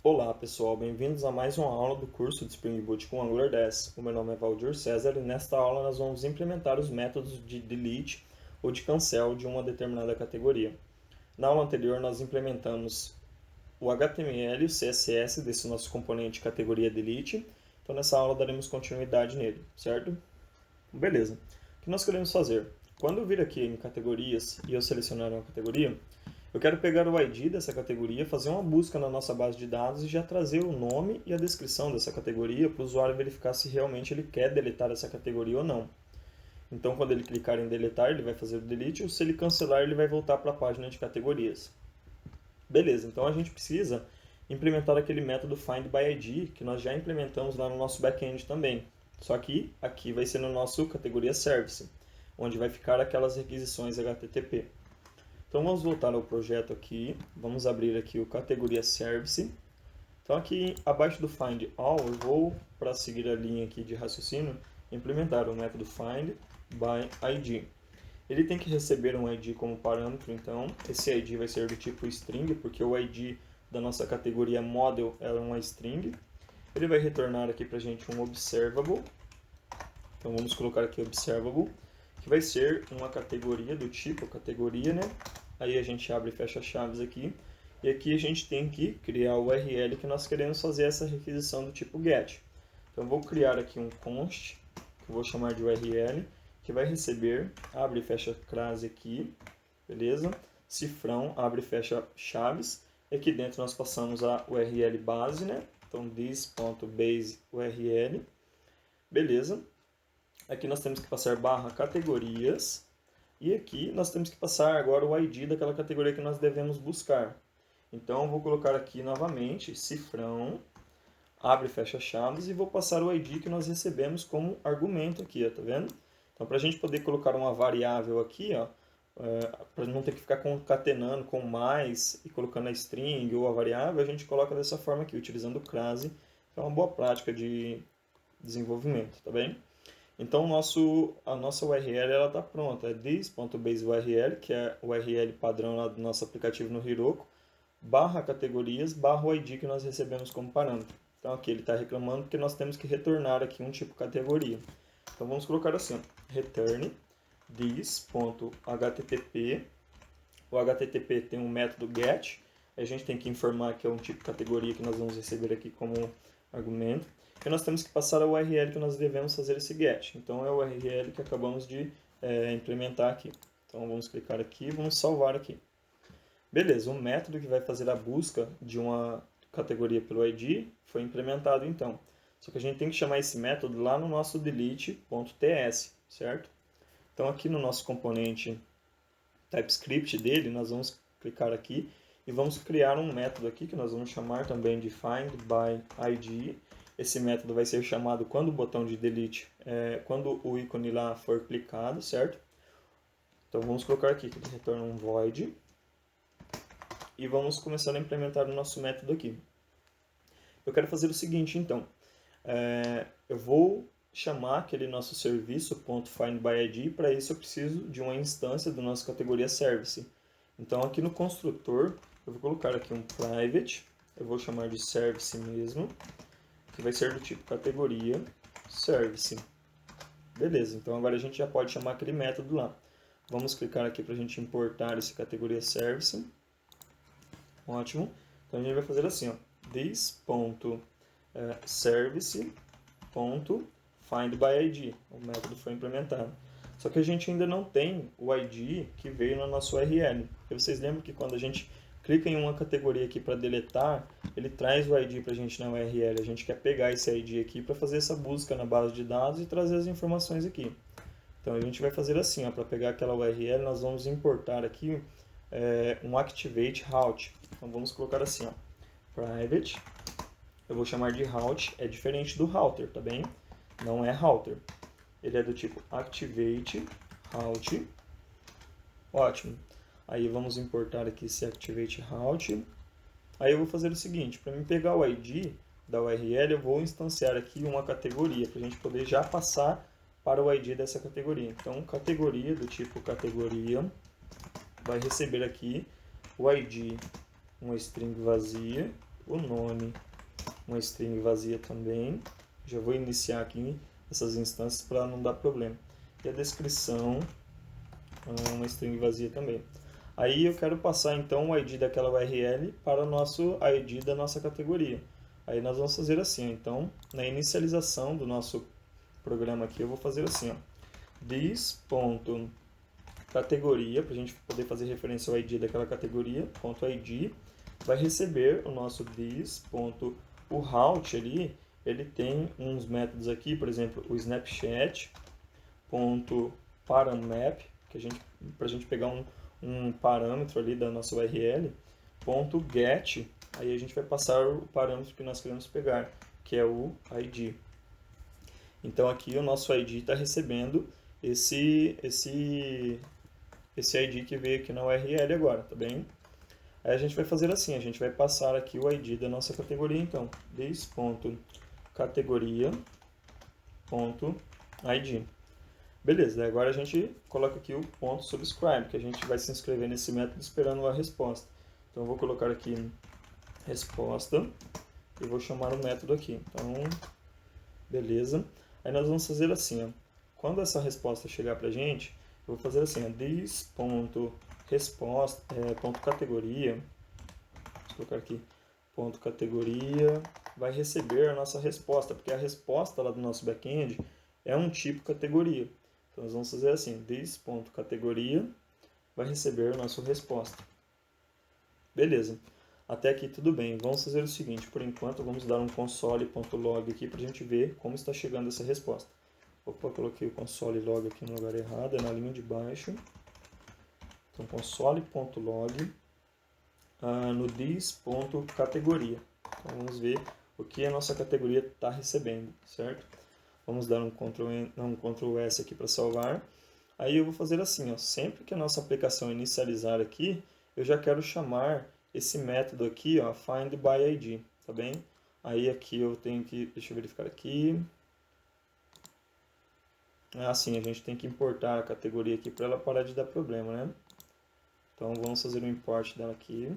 Olá pessoal, bem-vindos a mais uma aula do curso de Spring Boot com Angular 10. O meu nome é Valdir César e nesta aula nós vamos implementar os métodos de delete ou de cancel de uma determinada categoria. Na aula anterior nós implementamos o HTML e o CSS desse nosso componente categoria delete, então nessa aula daremos continuidade nele, certo? Beleza. O que nós queremos fazer? Quando eu vir aqui em categorias e eu selecionar uma categoria, eu quero pegar o ID dessa categoria, fazer uma busca na nossa base de dados e já trazer o nome e a descrição dessa categoria para o usuário verificar se realmente ele quer deletar essa categoria ou não. Então, quando ele clicar em deletar, ele vai fazer o delete, ou se ele cancelar, ele vai voltar para a página de categorias. Beleza, então a gente precisa implementar aquele método findById que nós já implementamos lá no nosso back-end também. Só que aqui vai ser no nosso categoria service, onde vai ficar aquelas requisições HTTP. Então vamos voltar ao projeto aqui, vamos abrir aqui o categoria service. Então aqui abaixo do find all eu vou, para seguir a linha aqui de raciocínio, implementar o método findById. Ele tem que receber um ID como parâmetro, então esse ID vai ser do tipo string, porque o ID da nossa categoria model é uma string. Ele vai retornar aqui para a gente um observable. Então vamos colocar aqui observable, que vai ser uma categoria do tipo categoria, né? Aí a gente abre e fecha chaves aqui. E aqui a gente tem que criar o URL que nós queremos fazer essa requisição do tipo get. Então eu vou criar aqui um const, que eu vou chamar de URL, que vai receber, abre e fecha crase aqui, beleza? Cifrão, abre e fecha chaves. E aqui dentro nós passamos a URL base, né? Então this.base URL, beleza? Aqui nós temos que passar barra categorias. E aqui nós temos que passar agora o ID daquela categoria que nós devemos buscar. Então eu vou colocar aqui novamente cifrão, abre e fecha chaves, e vou passar o ID que nós recebemos como argumento aqui, ó, tá vendo? Então para a gente poder colocar uma variável aqui, ó, para não ter que ficar concatenando com mais e colocando a string ou a variável, a gente coloca dessa forma aqui, utilizando o crase, que é uma boa prática de desenvolvimento, tá bem? Então a nossa URL está pronta, é this.baseURL, que é o URL padrão lá do nosso aplicativo no Heroku, barra categorias, barra o ID que nós recebemos como parâmetro. Então aqui ele está reclamando que nós temos que retornar aqui um tipo categoria. Então vamos colocar assim, return this.http. O HTTP tem um método get, a gente tem que informar que é um tipo categoria que nós vamos receber aqui como argumento. E nós temos que passar a URL que nós devemos fazer esse get. Então é o URL que acabamos de implementar aqui. Então vamos clicar aqui e vamos salvar aqui. Beleza, o método que vai fazer a busca de uma categoria pelo ID foi implementado então. Só que a gente tem que chamar esse método lá no nosso delete.ts, certo? Então aqui no nosso componente TypeScript dele, nós vamos clicar aqui e vamos criar um método aqui que nós vamos chamar também de findById. Esse método vai ser chamado quando o botão de delete, quando o ícone lá for clicado, certo? Então vamos colocar aqui que ele retorna um void. E vamos começar a implementar o nosso método aqui. Eu quero fazer o seguinte, então. Eu vou chamar aquele nosso serviço.findById, e para isso eu preciso de uma instância da nossa categoria service. Então aqui no construtor, eu vou colocar aqui um private, eu vou chamar de service mesmo, que vai ser do tipo categoria service. Beleza, então agora a gente já pode chamar aquele método lá. Vamos clicar aqui para a gente importar esse categoria service. Ótimo. Então a gente vai fazer assim, ó, this.service.findById. O método foi implementado. Só que a gente ainda não tem o ID que veio na nossa URL. Porque vocês lembram que quando a gente clica em uma categoria aqui para deletar, ele traz o ID para a gente na URL. A gente quer pegar esse ID aqui para fazer essa busca na base de dados e trazer as informações aqui. Então a gente vai fazer assim, para pegar aquela URL, nós vamos importar aqui um activate route. Então vamos colocar assim, ó, private, eu vou chamar de route, é diferente do router, tá bem? Não é router. Ele é do tipo activate route. Ótimo. Aí vamos importar aqui esse activate route. Aí eu vou fazer o seguinte, para mim pegar o ID da URL, eu vou instanciar aqui uma categoria, para a gente poder já passar para o ID dessa categoria. Então, categoria do tipo categoria vai receber aqui o ID, uma string vazia, o nome, uma string vazia também. Já vou iniciar aqui essas instâncias para não dar problema. E a descrição, uma string vazia também. Aí eu quero passar então o ID daquela URL para o nosso ID da nossa categoria. Aí nós vamos fazer assim, então, na inicialização do nosso programa aqui, eu vou fazer assim, ó, this.categoria, para a gente poder fazer referência ao ID daquela categoria, .id, vai receber o nosso o route ali, ele tem uns métodos aqui, por exemplo, o snapchat.paramap, para a gente pegar um parâmetro ali da nossa URL, .get, aí a gente vai passar o parâmetro que nós queremos pegar, que é o ID. Então aqui o nosso ID está recebendo esse ID que veio aqui na URL agora, tá bem? Aí a gente vai fazer assim, a gente vai passar aqui o ID da nossa categoria, então, this.categoria.id. Beleza, agora a gente coloca aqui o .subscribe, que a gente vai se inscrever nesse método esperando a resposta. Então eu vou colocar aqui resposta e vou chamar o método aqui. Então, beleza. Aí nós vamos fazer assim, ó. Quando essa resposta chegar pra gente, eu vou fazer assim, ó, this.categoria, vou colocar aqui, .categoria, vai receber a nossa resposta, porque a resposta lá do nosso back-end é um tipo categoria. Então nós vamos fazer assim, this.categoria vai receber a nossa resposta. Beleza. Até aqui tudo bem. Vamos fazer o seguinte, por enquanto vamos dar um console.log aqui para a gente ver como está chegando essa resposta. Opa, coloquei o console.log aqui no lugar errado, é na linha de baixo. Então console.log no this.categoria. Então vamos ver o que a nossa categoria está recebendo, certo? Vamos dar um Ctrl S aqui para salvar. Aí eu vou fazer assim, ó, sempre que a nossa aplicação inicializar aqui, eu já quero chamar esse método aqui, ó, findById, tá bem? Aí aqui eu tenho que, deixa eu verificar aqui. Sim, a gente tem que importar a categoria aqui para ela parar de dar problema, né? Então vamos fazer um import dela aqui.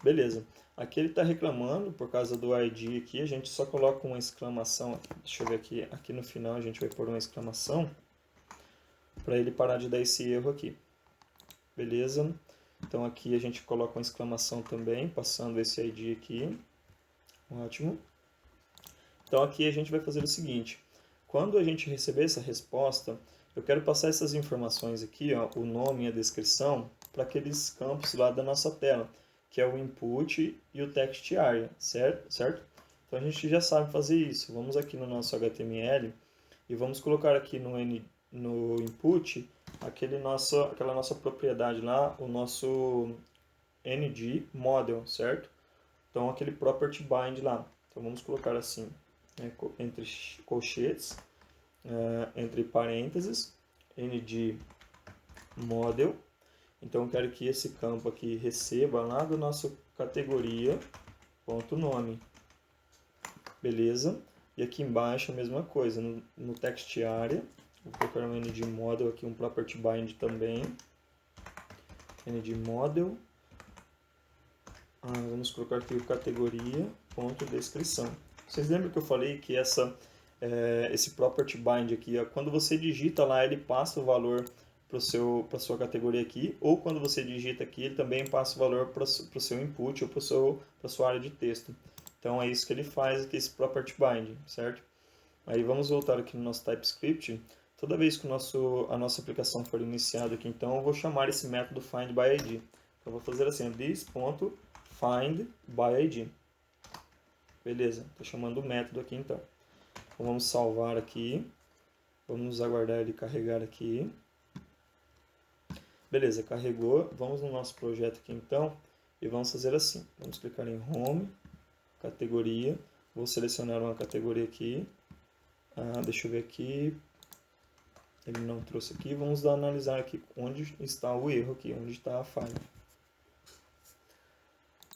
Beleza. Aqui ele está reclamando por causa do ID aqui, a gente só coloca uma exclamação, deixa eu ver aqui, aqui no final a gente vai pôr uma exclamação para ele parar de dar esse erro aqui. Beleza? Então aqui a gente coloca uma exclamação também, passando esse ID aqui. Ótimo. Então aqui a gente vai fazer o seguinte, quando a gente receber essa resposta, eu quero passar essas informações aqui, ó, o nome e a descrição, para aqueles campos lá da nossa tela, que é o input e o text area, certo? Então a gente já sabe fazer isso. Vamos aqui no nosso HTML e vamos colocar aqui no input aquela nossa propriedade lá, o nosso ng model, certo? Então aquele property bind lá. Então vamos colocar assim, né, entre colchetes, entre parênteses, ng model. Então eu quero que esse campo aqui receba lá da nossa categoria .nome. Beleza? E aqui embaixo a mesma coisa, no text area, vou colocar um ng model aqui, um property bind também. ng model. Vamos colocar aqui o categoria .descrição. Vocês lembram que eu falei que esse property bind aqui, quando você digita lá, ele passa o valor para a sua categoria aqui, ou quando você digita aqui, ele também passa o valor para o seu input ou para a sua área de texto. Então é isso que ele faz aqui, esse property bind, certo? Aí vamos voltar aqui no nosso TypeScript. Toda vez que a nossa aplicação for iniciada aqui, então eu vou chamar esse método findById. Então eu vou fazer assim, this.findById. Beleza, estou chamando o método aqui então. Então vamos salvar aqui. Vamos aguardar ele carregar aqui. Beleza, carregou. Vamos no nosso projeto aqui então e vamos fazer assim. Vamos clicar em Home, Categoria. Vou selecionar uma categoria aqui. Deixa eu ver aqui. Ele não trouxe aqui. Vamos analisar aqui onde está o erro aqui, onde está a falha.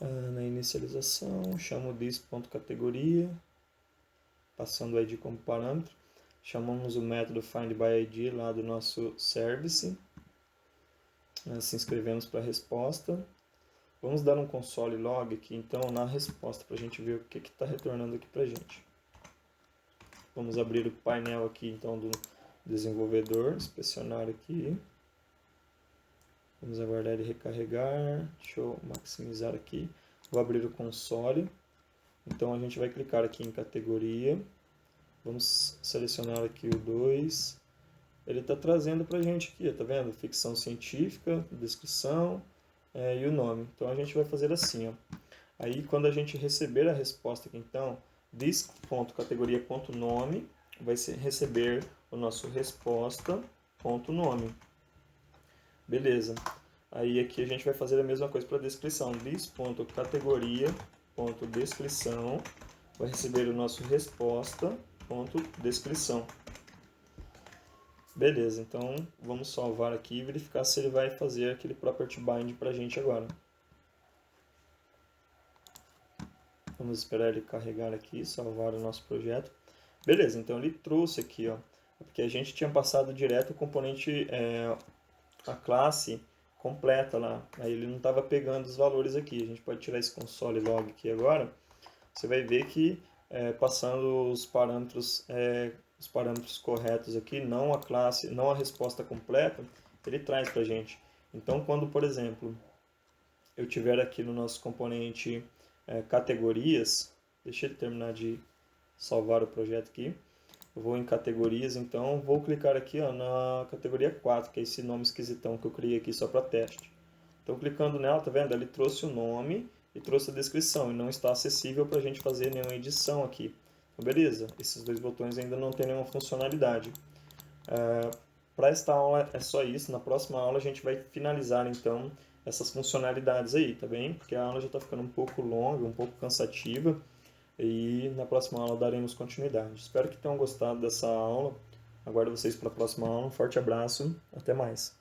Na inicialização, chamo this.categoria, passando o ID como parâmetro. Chamamos o método findById lá do nosso service. Se inscrevemos para a resposta. Vamos dar um console log aqui, então, na resposta, para a gente ver o que está retornando aqui para a gente. Vamos abrir o painel aqui, então, do desenvolvedor, inspecionar aqui. Vamos aguardar ele recarregar. Deixa eu maximizar aqui. Vou abrir o console. Então, a gente vai clicar aqui em categoria. Vamos selecionar aqui o 2. Ele está trazendo para a gente aqui, tá vendo? Ficção científica, descrição e o nome. Então, a gente vai fazer assim, ó. Aí, quando a gente receber a resposta aqui, então, this.categoria.nome vai receber o nosso resposta.nome. Beleza. Aí, aqui a gente vai fazer a mesma coisa para a descrição. This.categoria.descrição vai receber o nosso resposta.descrição. Beleza, então vamos salvar aqui e verificar se ele vai fazer aquele property bind para a gente agora. Vamos esperar ele carregar aqui, salvar o nosso projeto. Beleza, então ele trouxe aqui, ó, porque a gente tinha passado direto o componente, a classe completa lá. Aí ele não estava pegando os valores aqui. A gente pode tirar esse console log aqui agora. Você vai ver que passando os parâmetros corretos aqui, não a classe, não a resposta completa, ele traz para a gente. Então, quando, por exemplo, eu tiver aqui no nosso componente categorias, deixa eu terminar de salvar o projeto aqui. Eu vou em categorias, então vou clicar aqui, ó, na categoria 4, que é esse nome esquisitão que eu criei aqui só para teste. Então, clicando nela, tá vendo? Ele trouxe o nome e trouxe a descrição, e não está acessível para a gente fazer nenhuma edição aqui. Então, beleza, esses dois botões ainda não tem nenhuma funcionalidade. Para esta aula é só isso. Na próxima aula a gente vai finalizar então essas funcionalidades aí, tá bem? Porque a aula já está ficando um pouco longa, um pouco cansativa, e na próxima aula daremos continuidade. Espero que tenham gostado dessa aula. Aguardo vocês para a próxima aula. Um forte abraço, até mais.